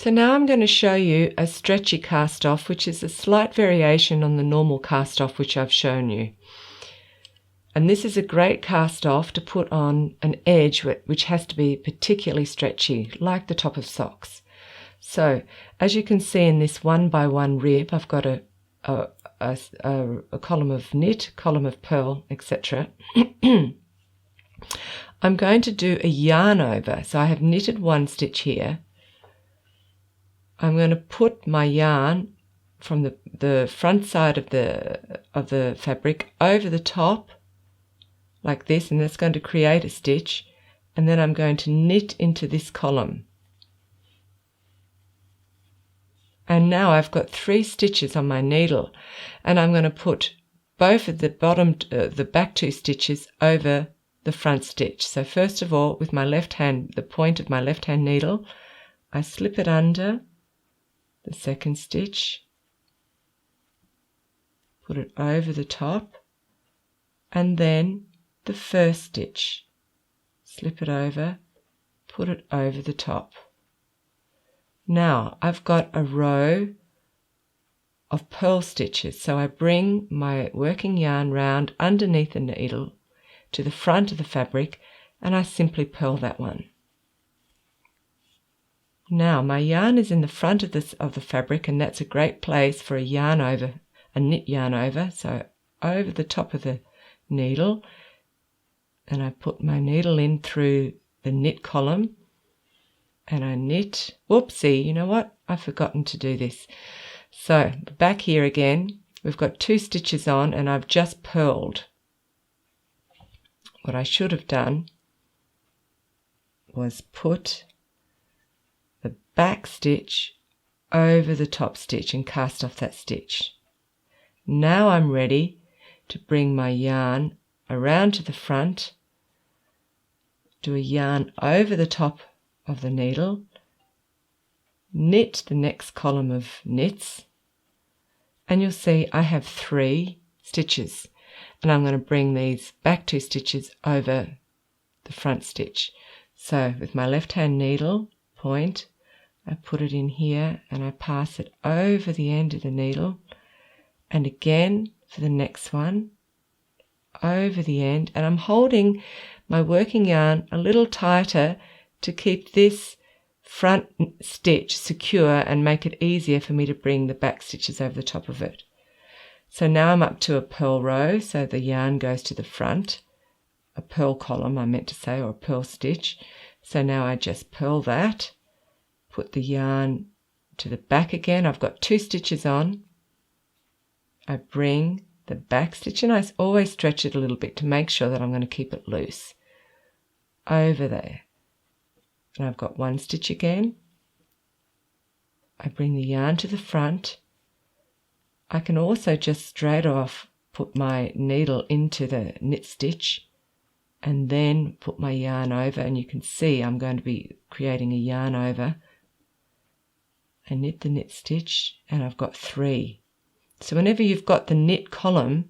So now I'm going to show you a stretchy cast-off, which is a slight variation on the normal cast-off which I've shown you. And this is a great cast-off to put on an edge which has to be particularly stretchy, like the top of socks. So as you can see in this 1x1 rib, I've got a column of knit, column of purl, etc. I'm going to do a yarn over. So I have knitted one stitch here. I'm going to put my yarn from the front side of the fabric over the top like this, and that's going to create a stitch, and then I'm going to knit into this column. And now I've got 3 stitches on my needle, and I'm going to put both of the back 2 stitches over the front stitch. So first of all, with my left hand, the point of my left hand needle, I slip it under the second stitch, put it over the top, and then the first stitch, slip it over, put it over the top. Now I've got a row of purl stitches, so I bring my working yarn round underneath the needle to the front of the fabric, and I simply purl that one. Now my yarn is in the front of the fabric, and that's a great place for a yarn over, a knit yarn over. So over the top of the needle, and I put my needle in through the knit column, and I knit. Whoopsie, you know what? I've forgotten to do this. So back here again, we've got 2 stitches on, and I've just purled. What I should have done was put the back stitch over the top stitch and cast off that stitch. Now I'm ready to bring my yarn around to the front, do a yarn over the top of the needle, knit the next column of knits, and you'll see I have 3 stitches, and I'm going to bring these back 2 stitches over the front stitch. So with my left hand needle point, I put it in here and I pass it over the end of the needle, and again for the next one over the end, and I'm holding my working yarn a little tighter to keep this front stitch secure and make it easier for me to bring the back stitches over the top of it. So now I'm up to a purl row, so the yarn goes to the front, a purl column I meant to say, or a purl stitch. So now I just purl that, put the yarn to the back again. I've got 2 stitches on. I bring the back stitch, and I always stretch it a little bit to make sure that I'm going to keep it loose, over there. And I've got 1 stitch again. I bring the yarn to the front. I can also just straight off put my needle into the knit stitch and then put my yarn over, and you can see I'm going to be creating a yarn over. I knit the knit stitch, and I've got 3. So whenever you've got the knit column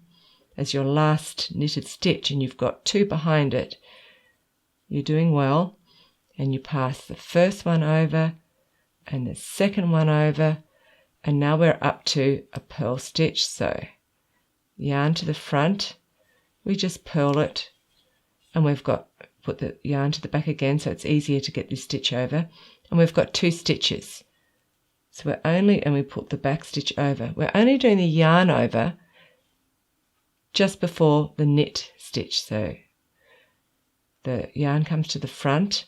as your last knitted stitch and you've got 2 behind it, you're doing well, and you pass the first one over and the second one over, and now we're up to a purl stitch. So yarn to the front, we just purl it, and we've got put the yarn to the back again so it's easier to get this stitch over, and we've got 2 stitches. So and we put the back stitch over. We're only doing the yarn over just before the knit stitch. So the yarn comes to the front.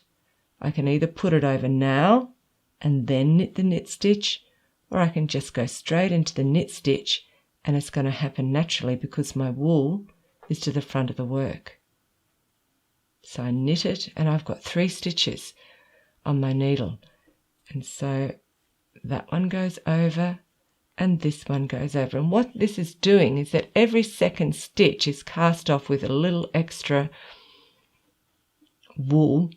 I can either put it over now and then knit the knit stitch, or I can just go straight into the knit stitch, and it's going to happen naturally because my wool is to the front of the work. So I knit it, and I've got 3 stitches on my needle, and so that one goes over and this one goes over. And what this is doing is that every second stitch is cast off with a little extra wool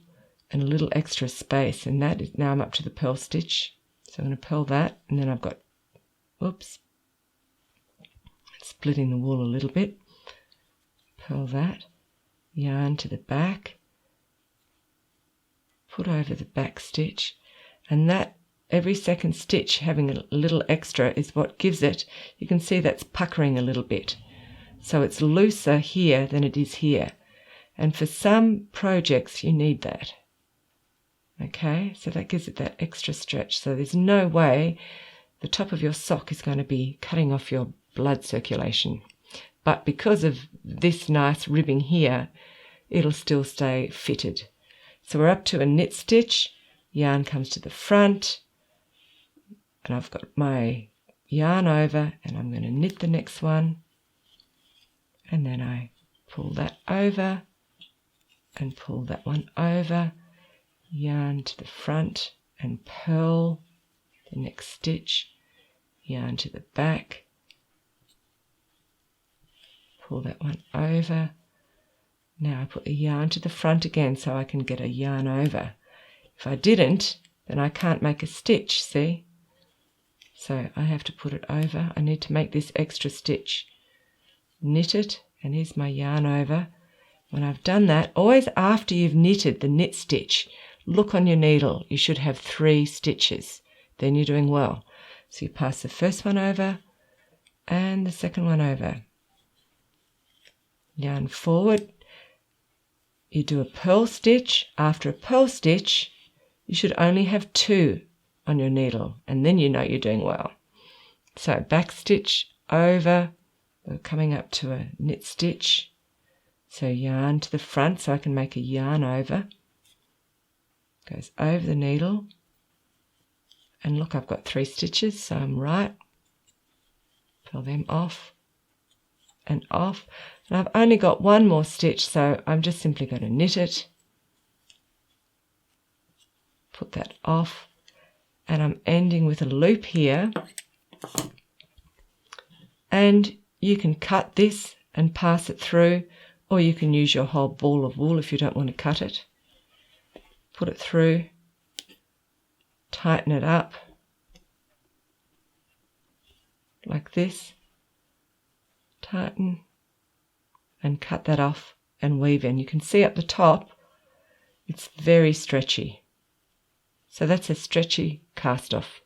and a little extra space, and that is, now I'm up to the purl stitch. So I'm going to purl that, and then I've got, splitting the wool a little bit, purl that, yarn to the back, put over the back stitch, and that every second stitch having a little extra is what gives it. You can see that's puckering a little bit. So it's looser here than it is here. And for some projects you need that. Okay, so that gives it that extra stretch. So there's no way the top of your sock is going to be cutting off your blood circulation. But because of this nice ribbing here, it'll still stay fitted. So we're up to a knit stitch, yarn comes to the front, and I've got my yarn over, and I'm going to knit the next one, and then I pull that over and pull that one over, yarn to the front and purl the next stitch, yarn to the back, pull that one over. Now I put the yarn to the front again so I can get a yarn over. If I didn't, then I can't make a stitch, see? So I have to put it over. I need to make this extra stitch. Knit it, and here's my yarn over. When I've done that, always after you've knitted the knit stitch, look on your needle. You should have 3 stitches. Then you're doing well. So you pass the first one over and the second one over. Yarn forward. You do a purl stitch. After a purl stitch, you should only have 2 on your needle, and then you know you're doing well. So back stitch over, we're coming up to a knit stitch. So yarn to the front so I can make a yarn over. Goes over the needle. And look, I've got 3 stitches, so I'm right. Pull them off and off. And I've only got 1 more stitch, so I'm just simply going to knit it. Put that off. And I'm ending with a loop here. And you can cut this and pass it through, or you can use your whole ball of wool if you don't want to cut it. Put it through, tighten it up like this, tighten and cut that off and weave in. You can see at the top it's very stretchy. So that's a stretchy cast off.